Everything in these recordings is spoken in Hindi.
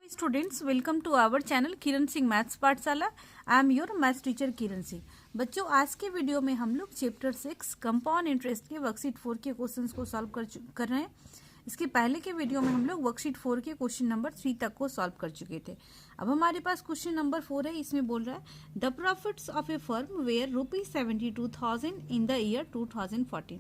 Students, welcome to our channel Kiran Singh maths Pathshala. I am your maths teacher Kiran Singh. बच्चों, आज के वीडियो में हम लोग चैप्टर 6 कंपाउंड इंटरेस्ट के वर्कशीट 4 के क्वेश्चंस को सॉल्व कर रहे हैं। इसके पहले के वीडियो में हम लोग वर्कशीट 4 के क्वेश्चन नंबर 3 तक को सॉल्व कर चुके थे। अब हमारे पास क्वेश्चन नंबर 4 है। इसमें बोल रहा है the profits of a firm where ₹72,000 in the year 2014।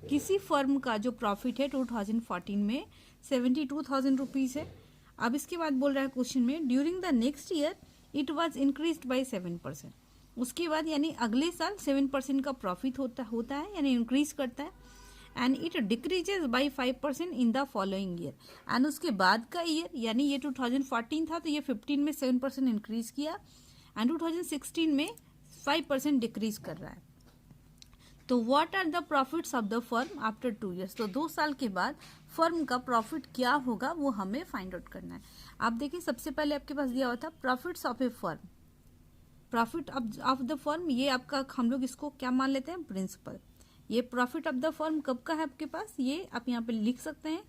किसी फर्म का जो प्रॉफिट है 2014 में 72,000 रुपीज है। अब इसके बाद बोल रहा है क्वेश्चन में during the next year it was increased by 7%। उसके बाद यानी अगले साल 7% का प्रॉफिट होता है यानी इंक्रीज करता है। And it decreases bye 5% in the following year. And उसके बाद का ईयर यानी ये 2014 था तो ये 15 में 7% इंक्रीज किया एंड 2016 में 5% डिक्रीज कर रहा है। तो what are the profits of the firm after 2 years. तो 2 साल के बाद फर्म का प्रॉफिट क्या होगा वो हमें फाइंड आउट करना है। आप देखिए, सबसे पहले आपके पास दिया हुआ था profits of a firm. Profit of the firm, ये आपका हम लोग इसको क्या मान लेते हैं, प्रिंसिपल। ये प्रॉफिट ऑफ द फर्म कब का है आपके पास, ये आप यहाँ पे लिख सकते हैं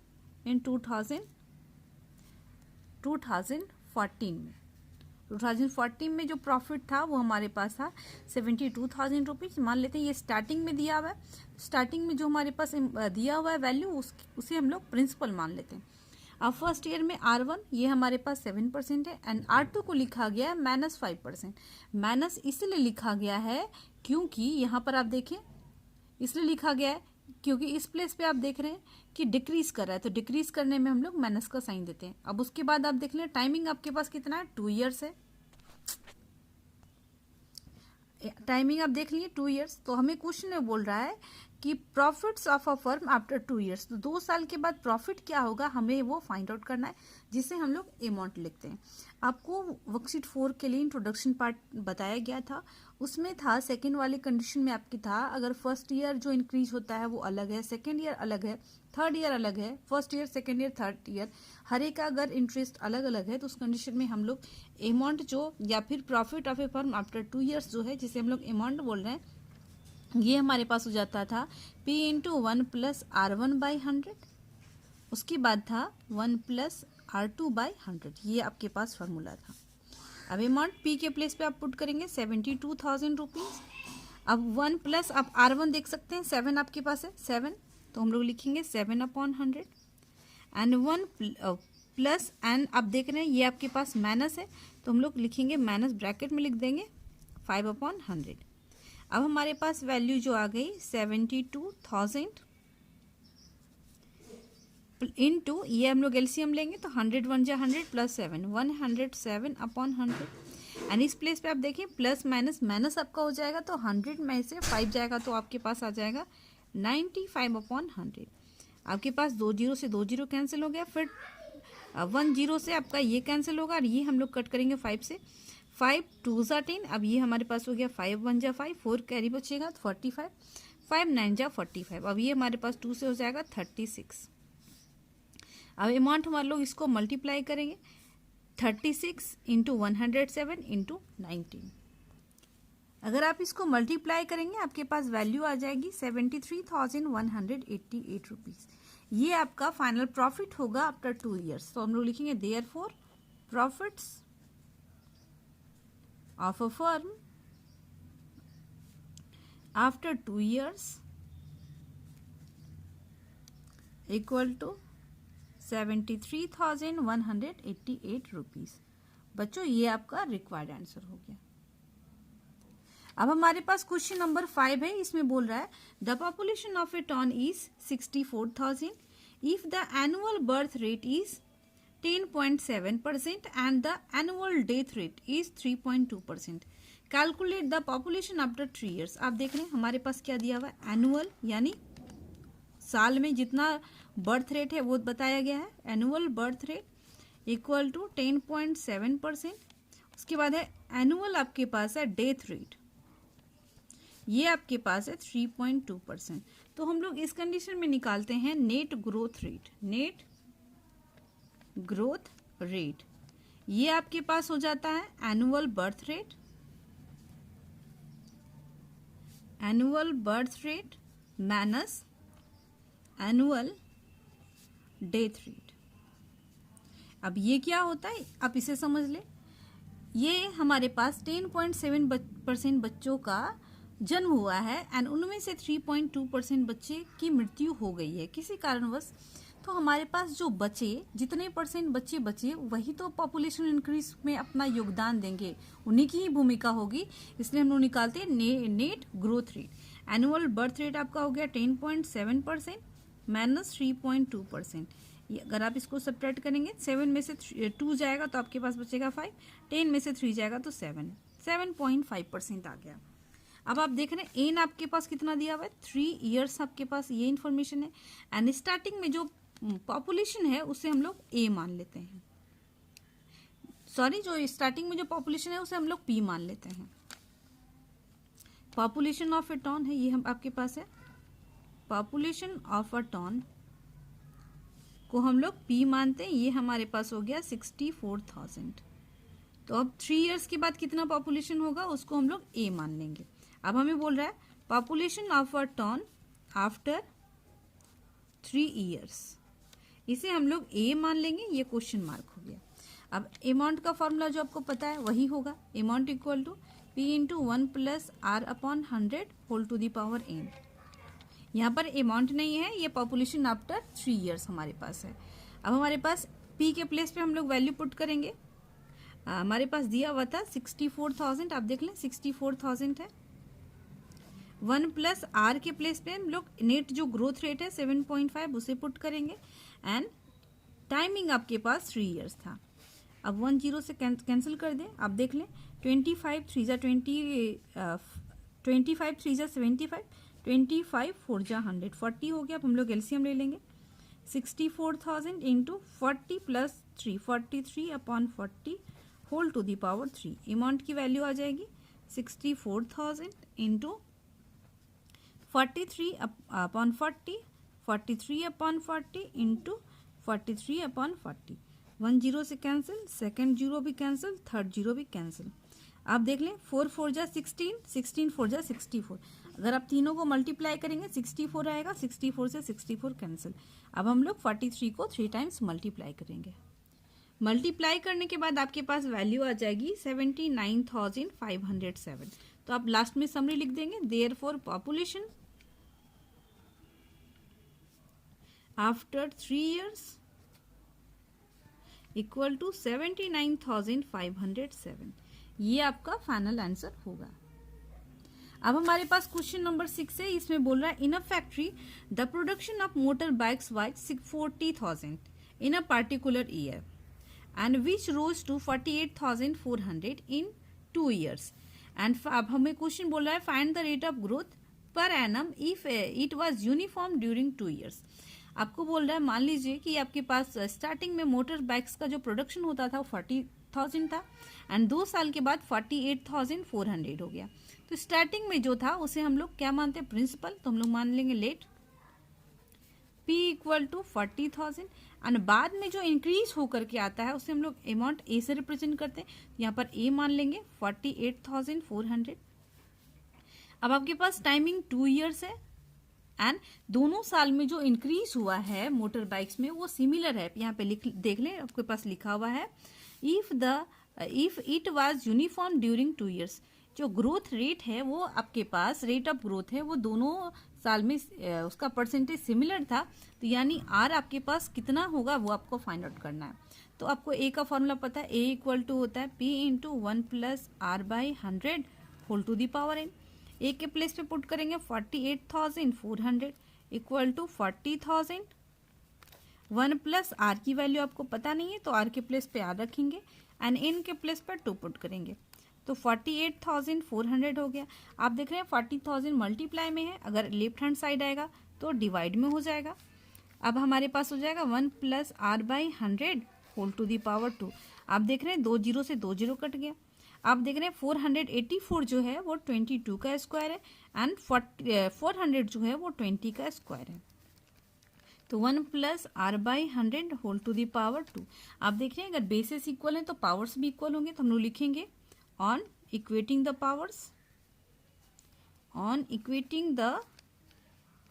इन 2014 में। 2014 में जो प्रॉफिट था वो हमारे पास था 72,000 रुपीज। मान लेते हैं ये स्टार्टिंग में दिया हुआ है। स्टार्टिंग में जो हमारे पास दिया हुआ है वैल्यू उसे हम लोग प्रिंसिपल मान लेते हैं। अब फर्स्ट ईयर में R1 ये हमारे पास 7% है एंड R2 को लिखा गया है -5%। माइनस इसलिए लिखा गया है क्योंकि यहाँ पर आप देखें, इसलिए लिखा गया है क्योंकि इस प्लेस पे आप देख रहे हैं कि डिक्रीज कर रहा है, तो डिक्रीज करने में हम लोग माइनस का साइन देते हैं। अब उसके बाद आप देख लें टाइमिंग आपके पास कितना है, 2 ईयर्स है। टाइमिंग आप देख लिए 2 ईयर्स। तो हमें क्वेश्चन में बोल रहा है कि profits of a firm after 2 years. तो 2 साल के बाद प्रॉफिट क्या होगा हमें वो फाइंड आउट करना है, जिसे हम लोग अमाउंट लिखते हैं। आपको वर्कशीट 4 के लिए इंट्रोडक्शन पार्ट बताया गया था। उसमें था सेकेंड वाले कंडीशन में आपकी था अगर फर्स्ट ईयर जो इंक्रीज होता है वो अलग है, सेकेंड ईयर अलग है, थर्ड ईयर अलग है, first year second year third year हर एक का अगर इंटरेस्ट अलग अलग है तो उस कंडीशन में हम लोग अमाउंट जो या फिर profit of a firm after 2 years जो है जिसे हम लोग अमाउंट बोल रहे हैं, ये हमारे पास हो जाता था P इंटू 1 प्लस R1/100। उसके बाद था 1 प्लस R2/100। ये आपके पास फार्मूला था। अब अमाउंट P के प्लेस पे आप पुट करेंगे 72,000 रुपीज। अब 1 प्लस आप R1 देख सकते हैं, 7 आपके पास है, 7 तो हम लोग लिखेंगे 7/100 एंड 1 प्लस एंड आप देख रहे हैं ये आपके पास माइनस है तो हम लोग लिखेंगे माइनस ब्रैकेट में लिख देंगे 5/100। अब हमारे पास वैल्यू जो आ गई 72,000 इंटू ये हम लोग एलसीएम लेंगे तो 100 1 जा 100 प्लस 7 107/100 एंड इस प्लेस पे आप देखिए प्लस माइनस माइनस आपका हो जाएगा तो 100 में से 5 जाएगा तो आपके पास आ जाएगा 95/100। आपके पास 2 जीरो से 2 जीरो कैंसिल हो गया, फिर 1 जीरो से आपका ये कैंसिल होगा और ये हम लोग कट करेंगे 5 से। 5 2 जा 10। अब ये हमारे पास हो गया 5 1 जा 5, 4 कैरी बचेगा 45, 5 9 जा 45। अब ये हमारे पास 2 से हो जाएगा 36। अब अमाउंट हमारे लोग इसको मल्टीप्लाई करेंगे 36 इंटू 107 इंटू 19। अगर आप इसको मल्टीप्लाई करेंगे आपके पास वैल्यू आ जाएगी 73,188 रुपीज। ये आपका फाइनल प्रॉफिट होगा आफ्टर 2 ईयर्स। तो हम लोग लिखेंगे therefore profits of a firm after 2 years equal to 73,188 rupees. बच्चों, ये आपका रिक्वायर्ड आंसर हो गया। अब हमारे पास क्वेश्चन नंबर 5 है। इसमें बोल रहा है the population of A town is 64,000 if the annual birth rate is 10.7% and the annual death rate is 3.2%. Calculate the population after 3 years. आप देख रहे हैं हमारे पास क्या दिया हुआ है, एनुअल यानी साल में जितना बर्थ रेट है वो बताया गया है। Annual birth rate equal to 10.7%। उसके बाद है एनुअल आपके पास है डेथ रेट, ये आपके पास है 3.2%। तो हम लोग इस कंडीशन में निकालते हैं net growth rate. Net growth rate ये आपके पास हो जाता है annual birth rate, annual birth rate minus annual death rate. अब ये क्या होता है आप इसे समझ ले। ये हमारे पास 10.7% बच्चों का जन्म हुआ है एंड उनमें से 3.2% बच्चे की मृत्यु हो गई है किसी कारणवश। तो हमारे पास जो बचे, जितने परसेंट बच्चे बचे वही तो पॉपुलेशन इंक्रीज में अपना योगदान देंगे, उन्हीं की ही भूमिका होगी। इसलिए हम लोग निकालते हैं net growth rate. Annual birth rate आपका हो गया 10.7% माइनस 3.2%। अगर आप इसको सब्ट्रैक्ट करेंगे 7 में से 2 जाएगा तो आपके पास बचेगा 5, 10 में से 3 जाएगा तो 7.5% आ गया। अब आप देख रहे हैं एन आपके पास कितना दिया हुआ है 3 इयर्स, आपके पास ये इन्फॉर्मेशन है। एंड स्टार्टिंग में जो पॉपुलेशन है उसे हम लोग ए मान लेते हैं, सॉरी जो स्टार्टिंग में जो पॉपुलेशन है उसे हम लोग पी मान लेते हैं। पॉपुलेशन ऑफ अ टाउन है ये हम आपके पास है, पॉपुलेशन ऑफ अ टाउन को हम लोग पी मानते हैं। ये हमारे पास हो गया 64,000। तो अब 3 इयर्स के बाद कितना पॉपुलेशन होगा उसको हम लोग ए मान लेंगे। अब हमें बोल रहा है population of a town after 3 years, इसे हम लोग ए मान लेंगे, ये क्वेश्चन मार्क हो गया। अब अमाउंट का फॉर्मूला जो आपको पता है वही होगा, amount equal to P into 1 plus R upon 100 whole to the power N. यहाँ पर अमाउंट नहीं है, ये पॉपुलेशन आफ्टर 3 इयर्स हमारे पास है। अब हमारे पास पी के प्लेस पे हम लोग वैल्यू पुट करेंगे। हमारे पास दिया हुआ था 64,000, आप देख लें 64,000 है। 1 प्लस आर के प्लेस पे हम लोग नेट जो ग्रोथ रेट है 7.5 उसे पुट करेंगे एंड टाइमिंग आपके पास 3 इयर्स था। अब 1 0 से कैंसिल कर दें, आप देख लें 25 3 जा 25 3 जा 75, 25 4 जा 100, 40 हो गया। अब हम लोग एलसीएम ले लेंगे 64,000 into 40 plus 3, 43 upon 40 whole to the power 3। Amount की वैल्यू आ जाएगी 64,000 into 43 upon 40, 43 upon 40 into 43 upon 40। 1 0 से कैंसिल, सेकेंड जीरो भी कैंसिल, थर्ड जीरो भी कैंसिल। आप देख लें 4 4 जा 16, 16 4 जा 64। अगर आप तीनों को मल्टीप्लाई करेंगे 64 आएगा, 64 से 64 कैंसिल। अब हम लोग 43 को 3 टाइम्स मल्टीप्लाई करेंगे। मल्टीप्लाई करने के बाद आपके पास वैल्यू आ जाएगी 79,507। तो आप लास्ट में समरी लिख देंगे, therefore population after 3 years equal to 79,507। ये आपका फाइनल आंसर होगा। अब हमारे पास क्वेश्चन नंबर 6 है, इसमें बोल रहा है in a factory the production of motorbikes was 40,000 in a particular year and which rose to 48,400 in 2 years. And अब हमें क्वेश्चन बोल रहा है find the rate of growth per annum if it was uniform during 2 years. आपको बोल रहा है मान लीजिए कि आपके पास स्टार्टिंग में मोटर बाइक्स का जो प्रोडक्शन होता था वो 40,000 था एंड 2 साल के बाद 48,400 हो गया। तो स्टार्टिंग में जो था उसे हम लोग क्या मानते हैं प्रिंसिपल, तो हम लोग मान लेंगे let P equal to 40,000 and बाद में जो इंक्रीज होकर के आता है उसे हम लोग अमाउंट ए से रिप्रेजेंट करते हैं। यहाँ पर ए मान लेंगे 48,400। अब आपके पास टाइमिंग 2 इयर्स है एंड दोनों साल में जो इंक्रीज हुआ है मोटर बाइक्स में वो सिमिलर है। यहाँ पे देख लें आपके पास लिखा हुआ है if it was uniform during 2 years. जो ग्रोथ रेट है वो आपके पास रेट ऑफ ग्रोथ है वो दोनों साल में उसका परसेंटेज सिमिलर था, तो यानी आर आपके पास कितना होगा वो आपको फाइंड आउट करना है। तो आपको ए का फॉर्मूला पता है, ए इक्वल टू होता है P into 1 plus are by 100 whole to the power n. A के प्लेस पे पुट करेंगे 48,400 इक्वल टू 40,000। 1 प्लस आर की वैल्यू आपको पता नहीं है तो आर के प्लेस पे आर रखेंगे एंड एन के प्लेस पर 2 पुट करेंगे तो 48,400 हो गया। आप देख रहे हैं 40,000 मल्टीप्लाई में है, अगर लेफ्ट हैंड साइड आएगा तो डिवाइड में हो जाएगा। अब हमारे पास हो जाएगा 1 plus are by 100 whole to the power 2। आप देख रहे हैं 2 जीरो से 2 जीरो कट गया। आप देख रहे हैं 484 जो है वो 22 का स्क्वायर है एंड 400 जो है वो 20 का स्क्वायर है। तो 1 plus are by 100 whole to the power 2। आप देख रहे हैं अगर बेसिस इक्वल है तो पावर्स भी इक्वल होंगे, तो हम लोग लिखेंगे on equating the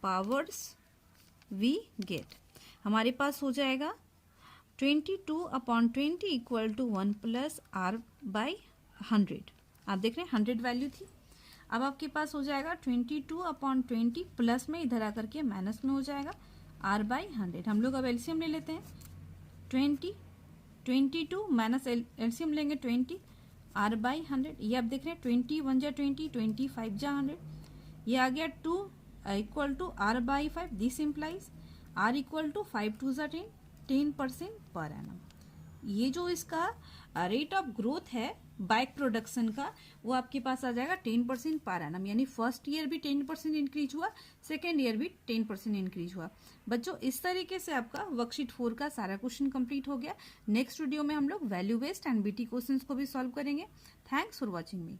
powers we get। हमारे पास हो जाएगा 22/20 इक्वल टू 1 प्लस R/100। आप देख रहे हैं 100 वैल्यू थी। अब आपके पास हो जाएगा 22/20 प्लस में इधर आकर के माइनस में हो जाएगा R/100। हम लोग अब एलसीएम ले लेते हैं। 22 माइनस एलसीएम लेंगे 20 R/100। ये आप देख रहे हैं 21 जा 20, 25 जा 100। ये आ गया 2 equal to R/5। This implies R equal to 5 2 जा 10% पर एनम। ये जो इसका रेट ऑफ ग्रोथ है बाइक प्रोडक्शन का, वो आपके पास आ जाएगा 10% पर एनम। यानी फर्स्ट ईयर भी 10% इंक्रीज हुआ, सेकेंड ईयर भी 10% इंक्रीज हुआ। बच्चों इस तरीके से आपका वर्कशीट 4 का सारा क्वेश्चन कंप्लीट हो गया। नेक्स्ट वीडियो में हम लोग value based and BT questions को भी सॉल्व करेंगे। Thanks for watching me.